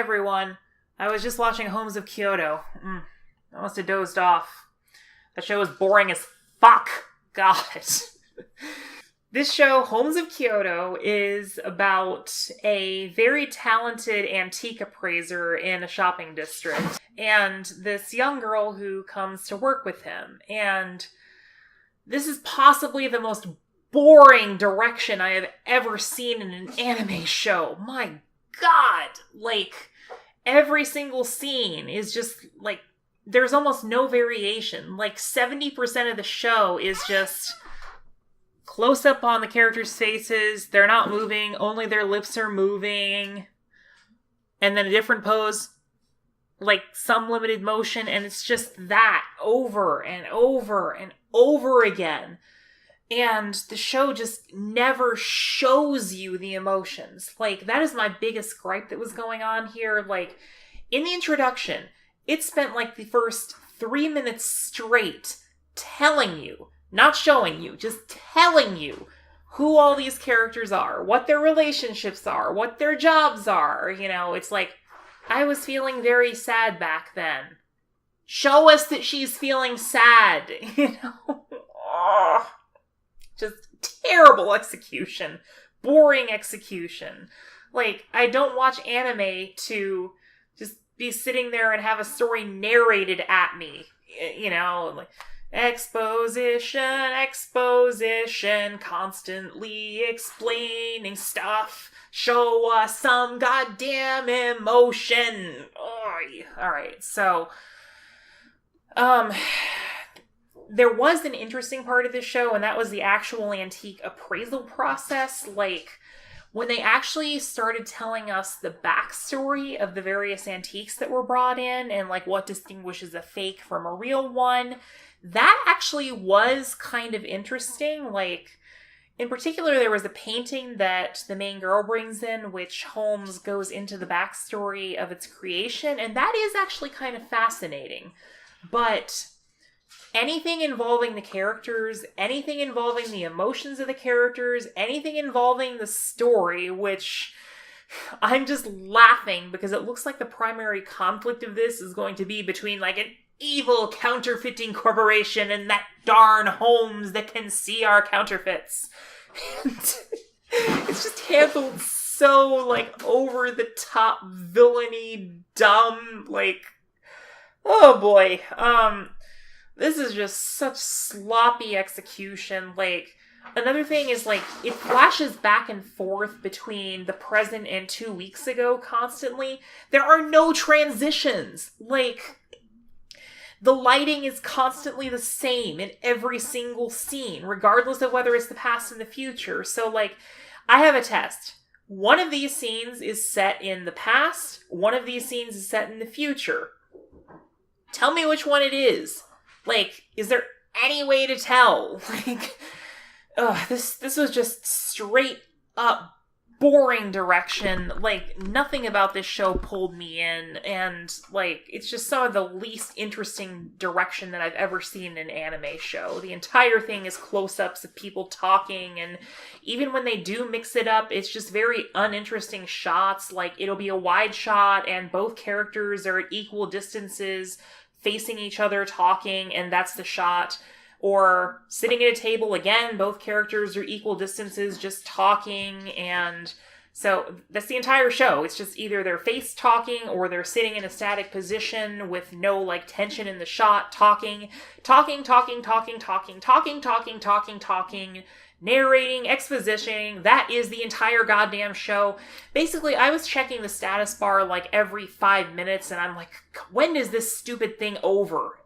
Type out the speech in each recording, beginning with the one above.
everyone. I was just watching Holmes of Kyoto. I must have dozed off. That show was boring as fuck. God. This show, Holmes of Kyoto, is about a very talented antique appraiser in a shopping district, and this young girl who comes to work with him. And this is possibly the most boring direction I have ever seen in an anime show. My God! Like, every single scene is just, like, there's almost no variation. Like, 70% of the show is just close up on the characters' faces. They're not moving. Only their lips are moving. And then a different pose. Like, some limited motion. And it's just that over and over and over again. And the show just never shows you the emotions. Like, that is my biggest gripe that was going on here. Like, in the introduction, it spent like the first 3 minutes straight telling you, not showing you, just telling you who all these characters are, what their relationships are, what their jobs are. You know, it's like, I was feeling very sad back then. Show us that she's feeling sad, you know? Oh. Just terrible execution. Boring execution. Like, I don't watch anime to just be sitting there and have a story narrated at me. You know, like, exposition, constantly explaining stuff. Show us some goddamn emotion. Alright, so, there was an interesting part of this show, and that was the actual antique appraisal process. Like, when they actually started telling us the backstory of the various antiques that were brought in, and like what distinguishes a fake from a real one, that actually was kind of interesting. Like, in particular, there was a painting that the main girl brings in, which Holmes goes into the backstory of its creation, and that is actually kind of fascinating. But anything involving the characters, anything involving the emotions of the characters, anything involving the story, which I'm just laughing because it looks like the primary conflict of this is going to be between like an evil counterfeiting corporation and that darn Holmes that can see our counterfeits. It's just handled so like over the top villainy, dumb, like, oh boy. This is just such sloppy execution. Like, another thing is, like, it flashes back and forth between the present and 2 weeks ago constantly. There are no transitions. Like, the lighting is constantly the same in every single scene, regardless of whether it's the past and the future. So, like, I have a test. One of these scenes is set in the past. One of these scenes is set in the future. Tell me which one it is. Like, is there any way to tell? Like, this was just straight up boring direction. Like, nothing about this show pulled me in, and, like, it's just some of the least interesting direction that I've ever seen in an anime show. The entire thing is close-ups of people talking, and even when they do mix it up, it's just very uninteresting shots. Like, it'll be a wide shot, and both characters are at equal distances, facing each other, talking, and that's the shot. Or sitting at a table again, both characters are equal distances, just talking, and so that's the entire show. It's just either they're face talking or they're sitting in a static position with no, like, tension in the shot, talking, narrating, exposition. That is the entire goddamn show. Basically, I was checking the status bar like every 5 minutes, and I'm like, when is this stupid thing over?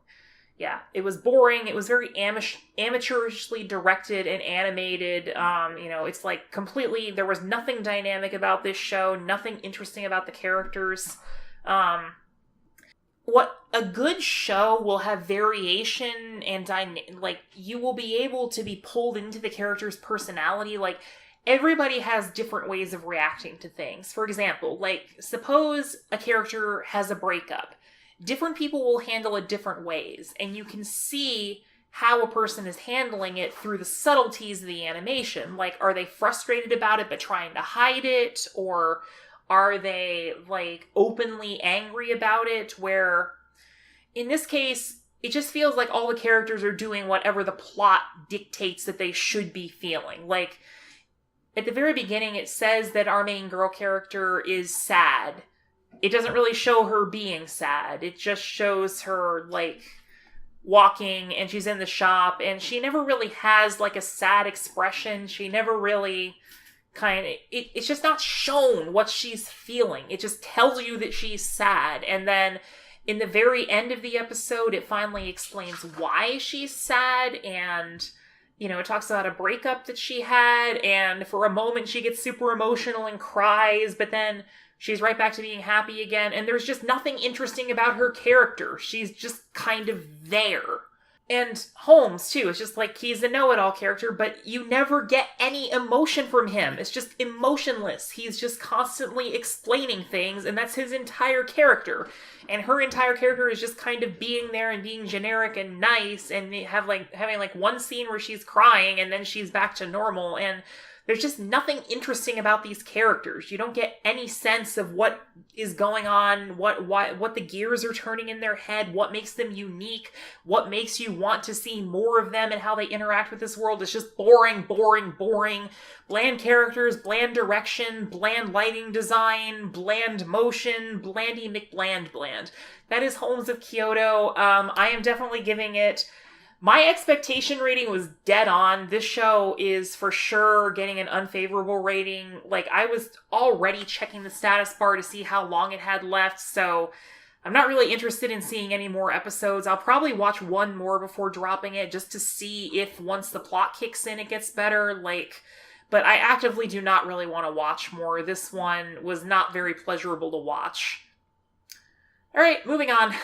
Yeah, it was boring. It was very amateurishly directed and animated. You know, it's like completely, there was nothing dynamic about this show, nothing interesting about the characters. What a good show will have variation and like, you will be able to be pulled into the character's personality. Like, everybody has different ways of reacting to things. For example, like, suppose a character has a breakup. Different people will handle it different ways, and you can see how a person is handling it through the subtleties of the animation. Like, are they frustrated about it but trying to hide it? Or are they, like, openly angry about it? Where, in this case, it just feels like all the characters are doing whatever the plot dictates that they should be feeling. Like, at the very beginning, it says that our main girl character is sad. It doesn't really show her being sad. It just shows her, like, walking, and she's in the shop, and she never really has, like, a sad expression. She never really it's just not shown what she's feeling. It just tells you that she's sad, and then in the very end of the episode, it finally explains why she's sad, and, you know, it talks about a breakup that she had, and for a moment she gets super emotional and cries, but then she's right back to being happy again, and there's just nothing interesting about her character. She's just kind of there. And Holmes, too, is just like, he's a know-it-all character, but you never get any emotion from him. It's just emotionless. He's just constantly explaining things, and that's his entire character. And her entire character is just kind of being there and being generic and nice, and having one scene where she's crying, and then she's back to normal, and there's just nothing interesting about these characters. You don't get any sense of what is going on, what the gears are turning in their head, what makes them unique, what makes you want to see more of them and how they interact with this world. It's just boring, boring, boring. Bland characters, bland direction, bland lighting design, bland motion, blandy McBland bland. That is Holmes of Kyoto. I am definitely giving it... My expectation rating was dead on. This show is for sure getting an unfavorable rating. Like, I was already checking the status bar to see how long it had left, so I'm not really interested in seeing any more episodes. I'll probably watch one more before dropping it, just to see if once the plot kicks in, it gets better. Like, but I actively do not really want to watch more. This one was not very pleasurable to watch. Alright, moving on.